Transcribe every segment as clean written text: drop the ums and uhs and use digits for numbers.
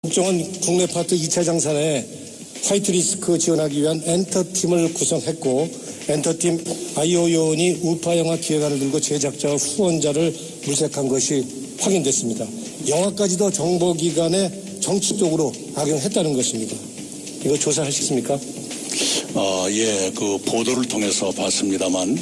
국정원 국내 파트 2차 장산에 화이트리스크 지원하기 위한 엔터팀을 구성했고 엔터팀 아이오 요원이 우파 영화 기획안을 들고 제작자와 후원자를 물색한 것이 확인됐습니다. 영화까지도 정보기관에 정치적으로 악용했다는 것입니다. 이거 조사하셨습니까? 예, 그 보도를 통해서 봤습니다만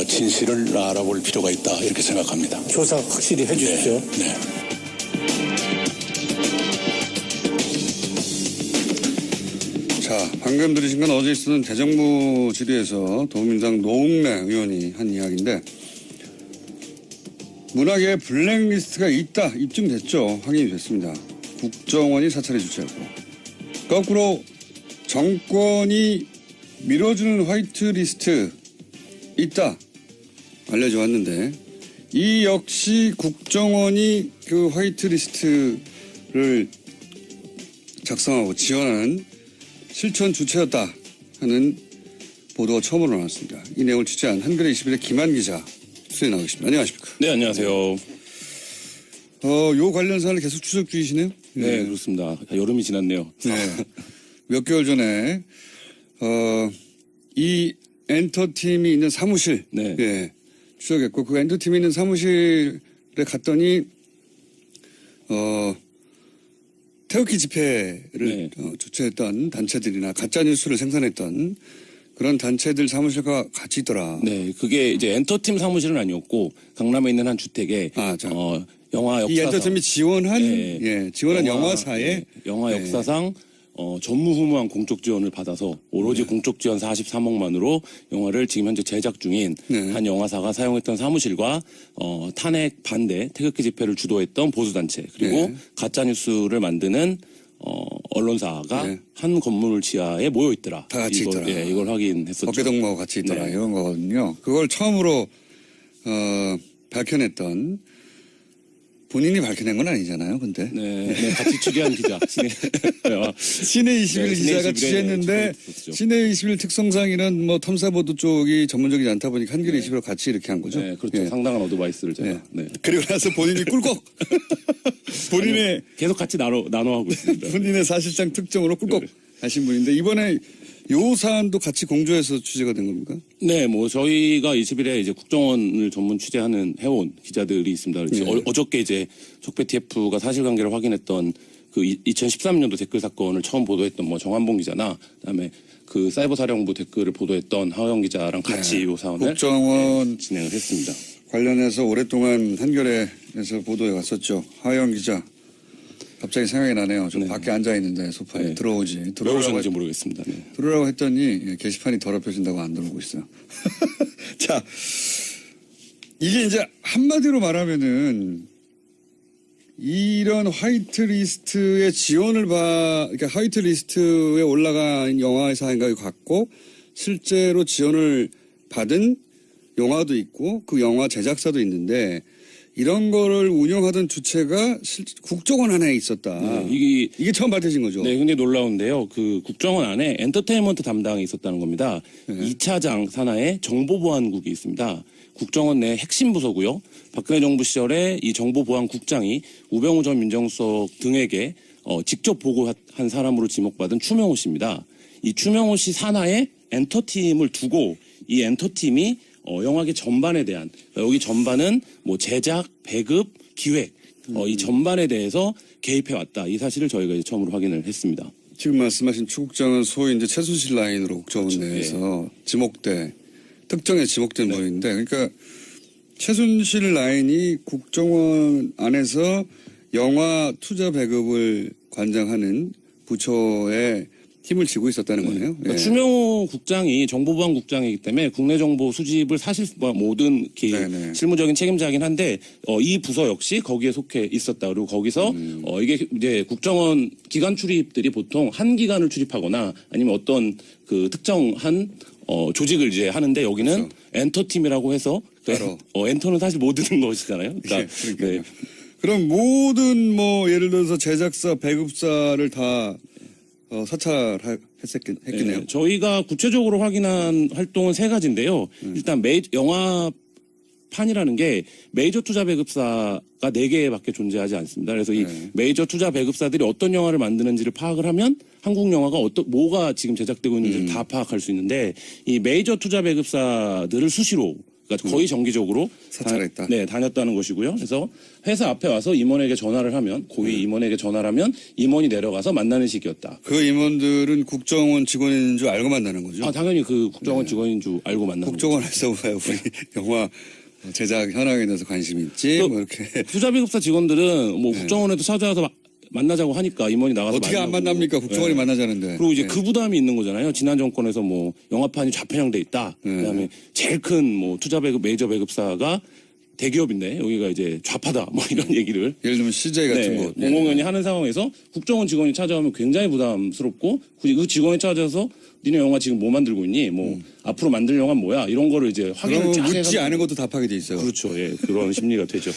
진실을 알아볼 필요가 있다 이렇게 생각합니다. 조사 확실히 해주십시오. 네. 자, 방금 들으신 건 어제 있었던 대정부 질의에서 더불어민주당 노웅래 의원이 한 이야기인데 문학의 블랙리스트가 있다 입증됐죠. 확인이 됐습니다. 국정원이 사찰에 주최했고 거꾸로 정권이 밀어주는 화이트리스트 있다 알려져 왔는데 이 역시 국정원이 그 화이트리스트를 작성하고 지원하는 실천 주체였다 하는 보도가 처음으로 나왔습니다. 이 내용을 취재한 한겨레 21의 김한 기자 수에 나와 계십니다. 안녕하십니까? 네, 안녕하세요. 요 관련 사안을 계속 추적 중이시네요? 네, 그렇습니다. 여름이 지났네요. 네. 몇 개월 전에 이 엔터팀이 있는 사무실 네. 예, 추적했고 그 엔터팀이 있는 사무실에 갔더니 태극기 집회를 네. 주최했던 단체들이나 가짜뉴스를 생산했던 그런 단체들 사무실과 같이 있더라. 네, 그게 이제 엔터팀 사무실은 아니었고 강남에 있는 한 주택에 영화 역사상 이 엔터팀이 지원한 네. 지원한 영화사에 네. 영화 역사상 전무후무한 공적 지원을 받아서 오로지 공적 지원 43억만으로 영화를 지금 현재 제작 중인 한 영화사가 사용했던 사무실과 탄핵 반대 태극기 집회를 주도했던 보수단체 그리고 가짜뉴스를 만드는 언론사가 한 건물 지하에 모여 있더라. 다 같이 있더라. 예, 이걸 확인했었죠. 어깨동무하고 같이 있더라. 네. 이런 거거든요. 그걸 처음으로 밝혀냈던 본인이 밝혀낸 건 아니잖아요. 근데 네, 같이 취재한 기자 신의 21 기자가 취재했는데 신의 21 특성상 이런 뭐 탐사보도 쪽이 전문적이지 않다 보니까 한겨레 21로 같이 이렇게 한 거죠. 네, 그렇죠. 상당한 어드바이스를 제가. 네. 그리고 나서 본인이 꿀꺽 본인의 계속 같이 나눠하고 있습니다. 본인의 사실상 특정으로 꿀꺽 하신 분인데 이번에 요 사안도 같이 공조해서 취재가 된 겁니까? 네, 뭐 저희가 20일에 이제 국정원을 전문 취재하는 해온 기자들이 있습니다. 어저께 이제 적폐 TF가 사실관계를 확인했던 그 2013년도 댓글 사건을 처음 보도했던 뭐 정한봉 기자나 그다음에 그 사이버사령부 댓글을 보도했던 하영 기자랑 같이 요 사안을 국정원 진행을 했습니다. 관련해서 오랫동안 한겨레에서 보도해 왔었죠. 하영 기자. 갑자기 생각이 나네요. 좀 밖에 앉아있는데 소파에 들어오지. 왜 오셨는지 모르겠습니다. 네. 들어오라고 했더니 게시판이 더럽혀진다고 안 들어오고 있어요. 자, 이게 이제 한마디로 말하면은 이런 화이트리스트의 지원을 그러니까 화이트리스트에 올라간 영화사인가 같고 실제로 지원을 받은 영화도 있고 그 영화 제작사도 있는데 이런 거를 운영하던 주체가 국정원 안에 있었다. 네, 이게 처음 밝혀진 거죠. 네, 굉장히 놀라운데요. 그 국정원 안에 엔터테인먼트 담당이 있었다는 겁니다. 2차장 산하에 정보보안국이 있습니다. 국정원 내 핵심 부서고요. 박근혜 정부 시절에 이 정보보안국장이 우병우 전 민정수석 등에게 직접 보고한 사람으로 지목받은 추명호 씨입니다. 이 추명호 씨 산하에 엔터팀을 두고 이 엔터팀이 영화계 전반에 대한 여기 전반은 뭐 제작, 배급, 기획 이 전반에 대해서 개입해 왔다. 이 사실을 저희가 이제 처음으로 확인을 했습니다. 지금 말씀하신 추국장은 소위 이제 최순실 라인으로 국정원 내에서 특정에 지목된 분인데 그러니까 최순실 라인이 국정원 안에서 영화 투자 배급을 관장하는 부처에 힘을 쥐고 있었다는 거네요. 그러니까 추명호 국장이 정보보안국장이기 때문에 국내 정보 수집을 사실 모든 실무적인 책임자이긴 한데 이 부서 역시 거기에 속해 있었다. 그리고 거기서 이게 이제 국정원 기관 출입들이 보통 한 기관을 출입하거나 아니면 어떤 그 특정한 조직을 이제 하는데 여기는 그렇죠. 엔터팀이라고 해서 엔터는 사실 모든 것이잖아요. 그러니까 네. 그럼 모든 뭐 예를 들어서 제작사, 배급사를 다 사찰했겠네요. 네, 저희가 구체적으로 확인한 활동은 세 가지인데요. 일단 영화 판이라는 게 메이저 투자 배급사가 4개밖에 존재하지 않습니다. 그래서 이 메이저 투자 배급사들이 어떤 영화를 만드는지를 파악을 하면 한국 영화가 뭐가 지금 제작되고 있는지를 다 파악할 수 있는데 이 메이저 투자 배급사들을 수시로 그러니까 거의 정기적으로 사찰했다. 네, 다녔다는 것이고요. 그래서 회사 앞에 와서 임원에게 전화를 하면 고위 임원에게 전화를 하면 임원이 내려가서 만나는 식이었다. 그 임원들은 국정원 직원인 줄 알고 만나는 거죠? 당연히 그 국정원 직원인 줄 알고 만나는 거죠. 국정원에서 왜 우리 영화 제작 현황에 대해서 관심이 있지? 뭐 이렇게. 투자배급사 직원들은 뭐 국정원에도 찾아와서 만나자고 하니까 임원이 나가서 어떻게 안 만나고. 만납니까? 국정원이 만나자는데. 그리고 이제 그 부담이 있는 거잖아요. 지난 정권에서 뭐 영화판이 좌편향돼 있다. 그다음에 제일 큰 뭐 메이저 배급사가 대기업인데 여기가 이제 좌파다. 뭐 이런 얘기를 예를 들면 CJ 같은 곳. 공공연히 하는 상황에서 국정원 직원이 찾아오면 굉장히 부담스럽고 굳이 그 직원이 찾아서 니네 영화 지금 뭐 만들고 있니? 뭐 앞으로 만들 영화 뭐야? 이런 거를 이제 확인을 그러면 쫙 묻지 해가지고. 않은 것도 답하게 돼 있어요. 그렇죠. 예, 그런 심리가 되죠.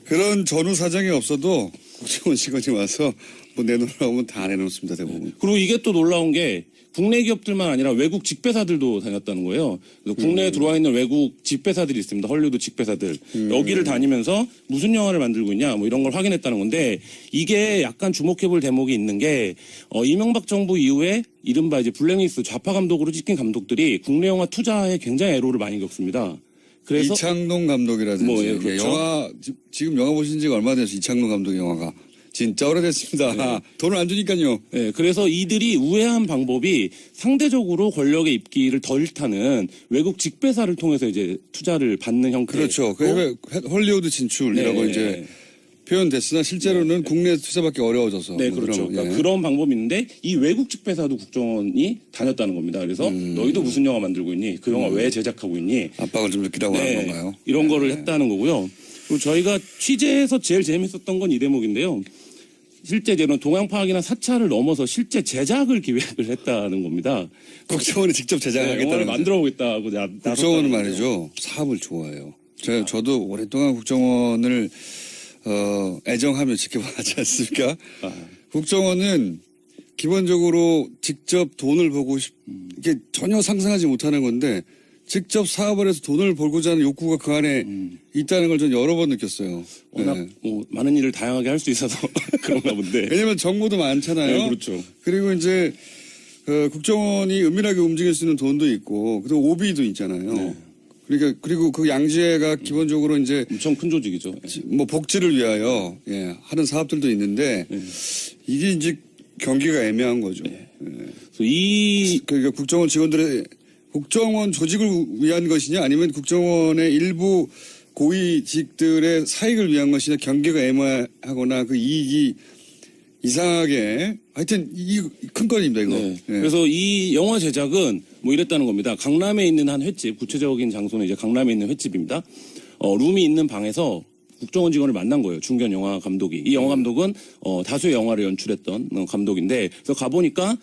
그런 전후 사정이 없어도 국정원 직원이 와서 뭐 내놓으라고 하면 다 내놓습니다, 대부분. 그리고 이게 또 놀라운 게 국내 기업들만 아니라 외국 직배사들도 다녔다는 거예요. 그래서 국내에 들어와 있는 외국 직배사들이 있습니다. 헐리우드 직배사들. 여기를 다니면서 무슨 영화를 만들고 있냐 뭐 이런 걸 확인했다는 건데 이게 약간 주목해볼 대목이 있는 게 이명박 정부 이후에 이른바 이제 블랙리스트 좌파 감독으로 찍힌 감독들이 국내 영화 투자에 굉장히 애로를 많이 겪습니다. 그래서 이창동 감독이라든지 뭐, 예, 그렇죠. 영화 지금 영화 보신 지가 얼마 됐어요? 이창동 감독 영화가 진짜 오래됐습니다. 돈을 안 주니까요. 네, 그래서 이들이 우회한 방법이 상대적으로 권력의 입기를 덜 타는 외국 직배사를 통해서 이제 투자를 받는 형태. 그렇죠. 그 헐리우드 진출이라고 네. 이제 표현됐으나 실제로는 국내 투자받기 어려워져서. 네, 뭐 그렇죠. 그런, 그러니까 예. 그런 방법이 있는데 이 외국 직배사도 국정원이 다녔다는 겁니다. 그래서 너희도 무슨 영화 만들고 있니? 그 영화 왜 제작하고 있니? 압박을 좀 느끼라고 하는 건가요? 이런 거를 했다는 거고요. 그리고 저희가 취재에서 제일 재밌었던 건 이 대목인데요. 실제 저는 동향 파악이나 사찰을 넘어서 실제 제작을 기획을 했다는 겁니다. 국정원이 직접 영화를 제작하겠다는 만들어 보겠다고 국정원은 말이죠. 사업을 좋아해요. 저도 오랫동안 국정원을 애정하며 지켜봐왔지 않습니까? 국정원은 기본적으로 직접 돈을 보고 이게 전혀 상상하지 못하는 건데 직접 사업을 해서 돈을 벌고자 하는 욕구가 그 안에 있다는 걸 전 여러 번 느꼈어요. 워낙 네. 뭐 많은 일을 다양하게 할 수 있어서 그런가 본데. 왜냐면 정보도 많잖아요. 네, 그렇죠. 그리고 이제 국정원이 은밀하게 움직일 수 있는 돈도 있고 그리고 오비도 있잖아요. 네. 그러니까 그리고 그 양지회가 기본적으로 이제 엄청 큰 조직이죠. 뭐 복지를 위하여 하는 사업들도 있는데 이게 이제 경기가 애매한 거죠. 그래서 그러니까 국정원 직원들의 국정원 조직을 위한 것이냐 아니면 국정원의 일부 고위직들의 사익을 위한 것이냐 경계가 애매하거나 그 이익이 이상하게 하여튼 이 큰 건입니다 이거. 네. 예. 그래서 이 영화 제작은 뭐 이랬다는 겁니다. 강남에 있는 한 횟집, 구체적인 장소는 이제 강남에 있는 횟집입니다. 룸이 있는 방에서 국정원 직원을 만난 거예요. 중견 영화 감독이. 이 영화 감독은 다수의 영화를 연출했던 감독인데 그래서 가보니까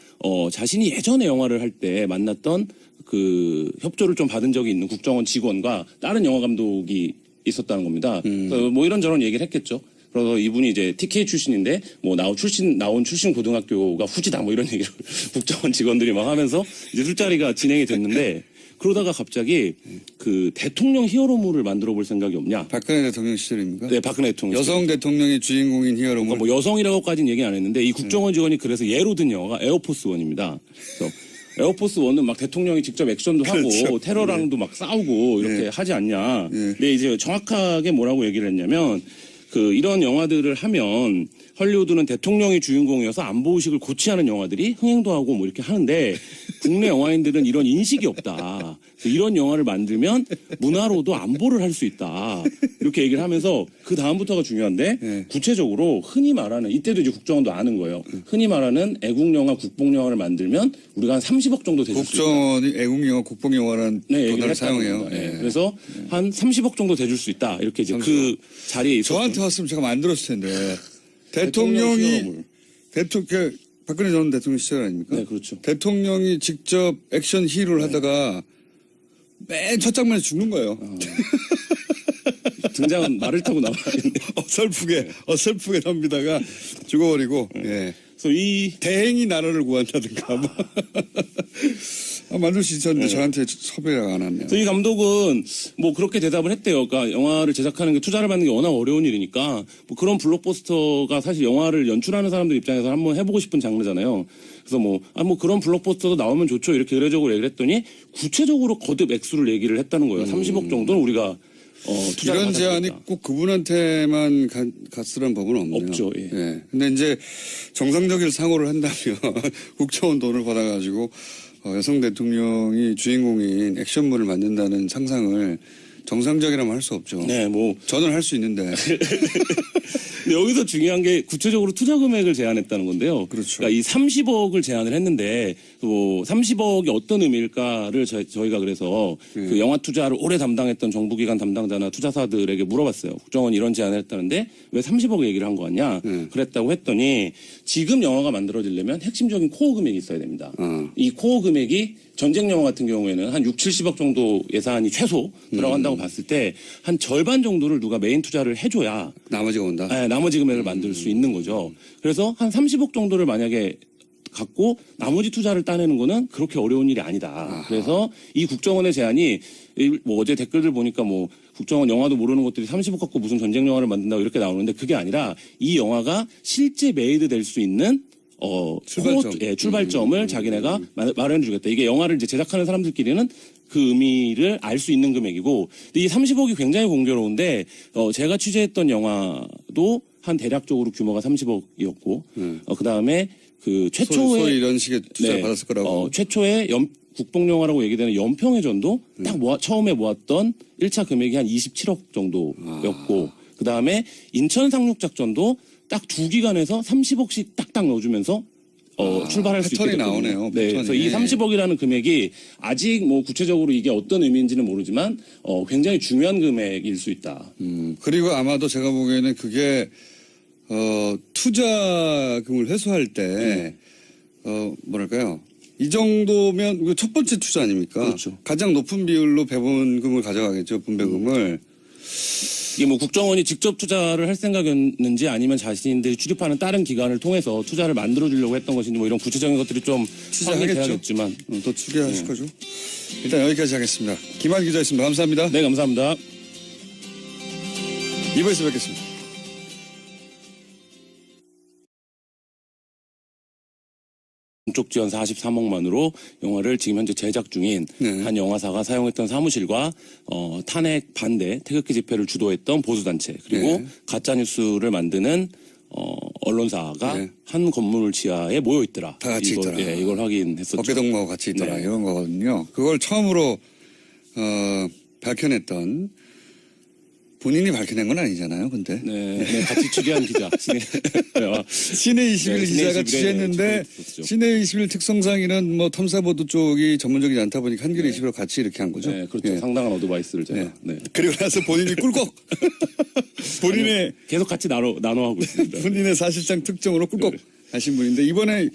자신이 예전에 영화를 할 때 만났던 그 협조를 좀 받은 적이 있는 국정원 직원과 다른 영화 감독이 있었다는 겁니다. 그래서 뭐 이런저런 얘기를 했겠죠. 그래서 이분이 이제 TK 출신인데 뭐 나온 출신 고등학교가 후지다 뭐 이런 얘기를 국정원 직원들이 막 하면서 이제 술자리가 진행이 됐는데 그러다가 갑자기 그 대통령 히어로물을 만들어 볼 생각이 없냐? 박근혜 대통령 시절입니까? 네, 박근혜 대통령. 여성 대통령이 주인공인 히어로물. 그러니까 뭐 여성이라고까지는 얘기 안 했는데 이 국정원 직원이 그래서 예로 든 영화가 에어포스 원입니다. 그래서 에어포스 원은 막 대통령이 직접 액션도 하고 그렇죠. 테러랑도 막 싸우고 이렇게 하지 않냐. 근데 이제 정확하게 뭐라고 얘기를 했냐면 그 이런 영화들을 하면 헐리우드는 대통령이 주인공이어서 안보의식을 고취하는 영화들이 흥행도 하고 뭐 이렇게 하는데 국내 영화인들은 이런 인식이 없다. 이런 영화를 만들면 문화로도 안보를 할 수 있다. 이렇게 얘기를 하면서 그 다음부터가 중요한데 구체적으로 흔히 말하는 이때도 이제 국정원도 아는 거예요. 흔히 말하는 애국 영화, 국뽕 영화를 만들면 우리가 한 30억 정도 대줄 수 있다. 국정원이 애국 영화, 국뽕 영화라는 돈을 사용해요. 네. 그래서 한 30억 정도 대줄 수 있다. 이렇게 이제 그 자리에 있었죠. 저한테 왔으면 제가 만들었을 텐데 대통령 대통령이 히어로물. 박근혜 전 대통령 시절 아닙니까? 네, 그렇죠. 대통령이 직접 액션 히로를 하다가 맨 첫 장면에 죽는 거예요. 등장은 말을 타고 나와야겠네. 어설프게 덤비다가 죽어버리고. 예. 그래서 이 대행이 나라를 구한다든가 뭐. 만들 수 있었는데 저한테 섭외가 안 왔네요. 그래서 이 감독은 뭐 그렇게 대답을 했대요. 그러니까 영화를 제작하는 게 투자를 받는 게 워낙 어려운 일이니까 뭐 그런 블록버스터가 사실 영화를 연출하는 사람들 입장에서 한번 해보고 싶은 장르잖아요. 그래서 뭐 그런 블록버스터도 나오면 좋죠. 이렇게 의례적으로 얘기를 했더니 구체적으로 거듭 액수를 얘기를 했다는 거예요. 30억 정도는 우리가 투자를 이런 제안이 꼭 그분한테만 갔으란 법은 없네요. 없죠. 예. 예. 근데 이제 정상적인 상호를 한다면 국정원 돈을 받아가지고 여성 대통령이 주인공인 액션물을 만든다는 상상을 정상적이라면 할 수 없죠. 네, 뭐 저는 할 수 있는데. 근데 여기서 중요한 게 구체적으로 투자 금액을 제안했다는 건데요. 그렇죠. 그러니까 이 30억을 제안을 했는데 뭐 30억이 어떤 의미일까를 저희가 그래서 그 영화 투자를 오래 담당했던 정부기관 담당자나 투자사들에게 물어봤어요. 국정원이 이런 제안을 했다는데 왜 30억 얘기를 한 거 같냐? 그랬다고 했더니 지금 영화가 만들어지려면 핵심적인 코어 금액이 있어야 됩니다. 이 코어 금액이 전쟁 영화 같은 경우에는 한 6, 70억 정도 예산이 최소 들어간다고 봤을 때 한 절반 정도를 누가 메인 투자를 해줘야 나머지가 온다? 네, 나머지 금액을 만들 수 있는 거죠. 그래서 한 30억 정도를 만약에 갖고 나머지 투자를 따내는 거는 그렇게 어려운 일이 아니다. 그래서 이 국정원의 제안이 뭐 어제 댓글들 보니까 뭐 국정원 영화도 모르는 것들이 30억 갖고 무슨 전쟁 영화를 만든다고 이렇게 나오는데 그게 아니라 이 영화가 실제 메이드 될 수 있는 출발점. 출발점을 자기네가 마련해 주겠다. 이게 영화를 이제 제작하는 사람들끼리는 그 의미를 알 수 있는 금액이고, 근데 이 30억이 굉장히 공교로운데, 제가 취재했던 영화도 한 대략적으로 규모가 30억이었고, 그 다음에 그 최초의. 소위 이런 식의 투자를 받았을 거라고. 최초의 국뽕영화라고 얘기되는 연평의 전도 딱 처음에 모았던 1차 금액이 한 27억 정도였고, 그 다음에 인천 상륙작전도 딱 두 기관에서 30억씩 딱딱 넣어주면서 출발할 수 있게 패턴이 됐거든요. 나오네요. 네, 그래서 이 30억이라는 금액이 아직 뭐 구체적으로 이게 어떤 의미인지는 모르지만 굉장히 중요한 금액일 수 있다. 그리고 아마도 제가 보기에는 그게 투자금을 회수할 때 뭐랄까요? 이 정도면 첫 번째 투자 아닙니까? 그렇죠. 가장 높은 비율로 배분금을 가져가겠죠. 분배금을. 이게 뭐 국정원이 직접 투자를 할 생각이었는지 아니면 자신들이 출입하는 다른 기관을 통해서 투자를 만들어주려고 했던 것인지 뭐 이런 구체적인 것들이 좀 취재하겠지만 더 추계하실 거죠. 일단 여기까지 하겠습니다. 김한 기자였습니다. 감사합니다. 네, 감사합니다. 2부에서 뵙겠습니다. 쪽 지원 43억만으로 영화를 지금 현재 제작 중인 한 영화사가 사용했던 사무실과 탄핵 반대 태극기 집회를 주도했던 보수단체 그리고 가짜뉴스를 만드는 언론사가 한 건물 지하에 모여 있더라. 다 같이 있더라. 이걸 확인했었죠. 어깨동무하고 같이 있더라. 네. 이런 거거든요. 그걸 처음으로 밝혀냈던 본인이 밝혀낸 건 아니잖아요. 근데 네, 같이 취재한 기자. 신의 21 기자가 취재했는데 신의 21 특성상 이런 뭐 탐사보도 쪽이 전문적이지 않다 보니까 한겨레 21로 같이 이렇게 한 거죠. 네, 그렇죠. 상당한 어드바이스를 제가. 네. 그리고 나서 본인이 꿀꺽 본인의 계속 같이 나눠하고 있습니다. 본인의 사실상 특정으로 꿀꺽 하신 분인데 이번에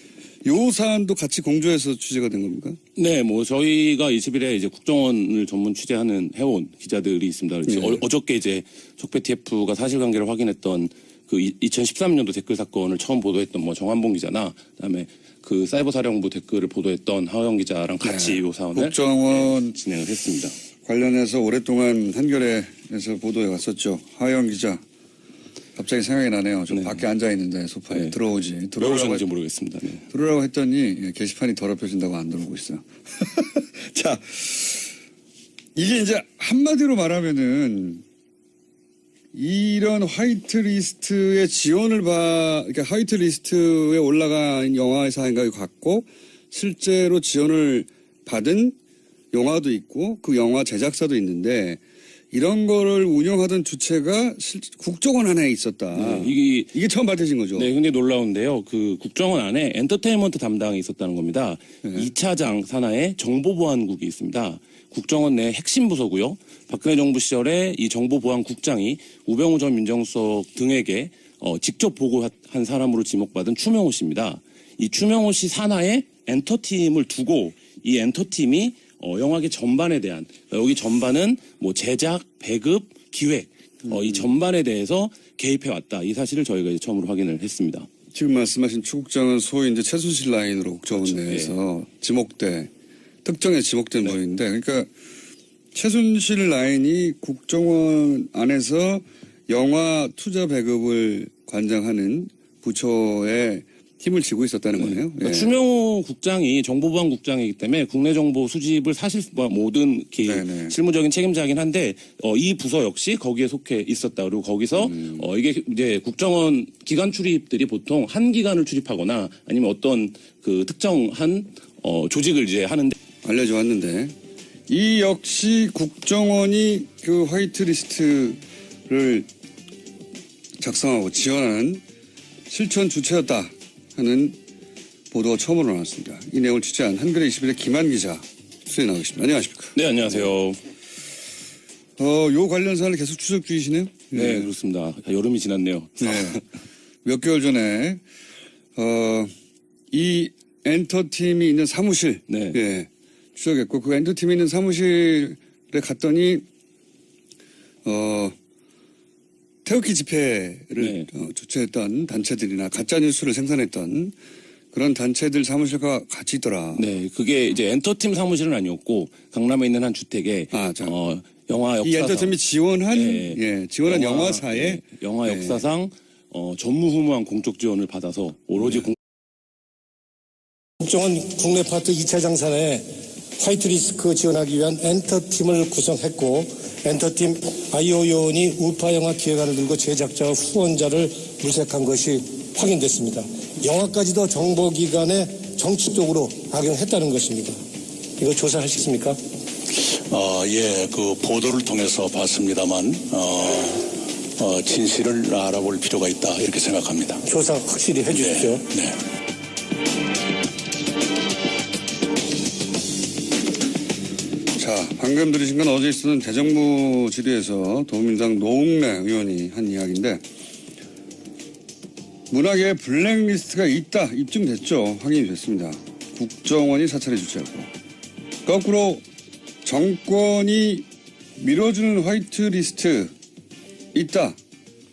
요 사안도 같이 공조해서 취재가 된 겁니까? 네, 뭐 저희가 20일에 이제 국정원을 전문 취재하는 해온 기자들이 있습니다. 어저께 이제 적폐 TF가 사실관계를 확인했던 그 2013년도 댓글 사건을 처음 보도했던 뭐 정한봉 기자나 그다음에 그 사이버사령부 댓글을 보도했던 하영 기자랑 같이 요 사안을 국정원 진행을 했습니다. 관련해서 오랫동안 한겨레에서 보도해 왔었죠. 하영 기자. 갑자기 생각이 나네요. 좀 밖에 앉아 있는데 소파에 들어오지. 왜 오셨는지 모르겠습니다. 네. 들어오라고 했더니 게시판이 더럽혀진다고 안 들어오고 있어요. 자, 이게 이제 한마디로 말하면은 이런 화이트리스트의 지원을 그러니까 화이트리스트에 올라간 영화사인가 갖고 실제로 지원을 받은 영화도 있고 그 영화 제작사도 있는데 이런 거를 운영하던 주체가 국정원 안에 있었다. 네, 이게 처음 밝혀진 거죠. 네, 굉장히 놀라운데요. 그 국정원 안에 엔터테인먼트 담당이 있었다는 겁니다. 2차장 산하에 정보보안국이 있습니다. 국정원 내 핵심 부서고요. 박근혜 정부 시절에 이 정보보안국장이 우병우 전 민정수석 등에게 직접 보고한 사람으로 지목받은 추명호 씨입니다. 이 추명호 씨 산하에 엔터팀을 두고 이 엔터팀이 영화계 전반에 대한 여기 전반은 뭐 제작, 배급, 기획 이 전반에 대해서 개입해 왔다. 이 사실을 저희가 이제 처음으로 확인을 했습니다. 지금 말씀하신 추국정은 소위 이제 최순실 라인으로 국정원 그렇죠. 내에서 지목돼 특정에 지목된 모임인데, 그러니까 최순실 라인이 국정원 안에서 영화 투자 배급을 관장하는 부처에 힘을 쥐고 있었다는 거네요. 그러니까 추명호 국장이 정보보안국장이기 때문에 국내 정보 수집을 사실 모든 네네. 실무적인 책임자이긴 한데 이 부서 역시 거기에 속해 있었다. 그리고 거기서 이게 이제 국정원 기관 출입들이 보통 한 기관을 출입하거나 아니면 어떤 그 특정한 조직을 이제 하는데 알려져 왔는데, 이 역시 국정원이 그 화이트리스트를 작성하고 지원하는 실천 주체였다 하는 보도가 처음으로 나왔습니다. 이 내용을 취재한 한겨레 21의 김한 기자 수에 나와 계십니다. 안녕하십니까? 네, 안녕하세요. 요 관련 사안을 계속 추적 중이시네요? 네, 그렇습니다. 여름이 지났네요. 네. 몇 개월 전에 이 엔터팀이 있는 사무실, 네. 예, 추적했고, 그 엔터팀이 있는 사무실에 갔더니 태극기 집회를 네. 주최했던 단체들이나 가짜 뉴스를 생산했던 그런 단체들 사무실과 같이 있더라. 네, 그게 이제 엔터팀 사무실은 아니었고 강남에 있는 한 주택에 영화 역사상 이 엔터팀이 지원한 네. 지원한 영화사에 네. 영화 역사상 전무후무한 공적 지원을 받아서 오로지 국정원 국내 파트 2차 장산에 화이트리스크 지원하기 위한 엔터팀을 구성했고 엔터팀 아이오 요원이 우파 영화 기획안을 들고 제작자와 후원자를 물색한 것이 확인됐습니다. 영화까지도 정보기관에 정치적으로 악용했다는 것입니다. 이거 조사하셨습니까? 예, 그 보도를 통해서 봤습니다만 진실을 알아볼 필요가 있다 이렇게 생각합니다. 조사 확실히 해주십시오. 네. 자, 방금 들으신 건 어제 있었던 대정부 질의에서 더불어민주당 노웅래 의원이 한 이야기인데, 문학에 블랙리스트가 있다 입증됐죠. 확인이 됐습니다. 국정원이 사찰에 주최하고, 거꾸로 정권이 밀어주는 화이트리스트 있다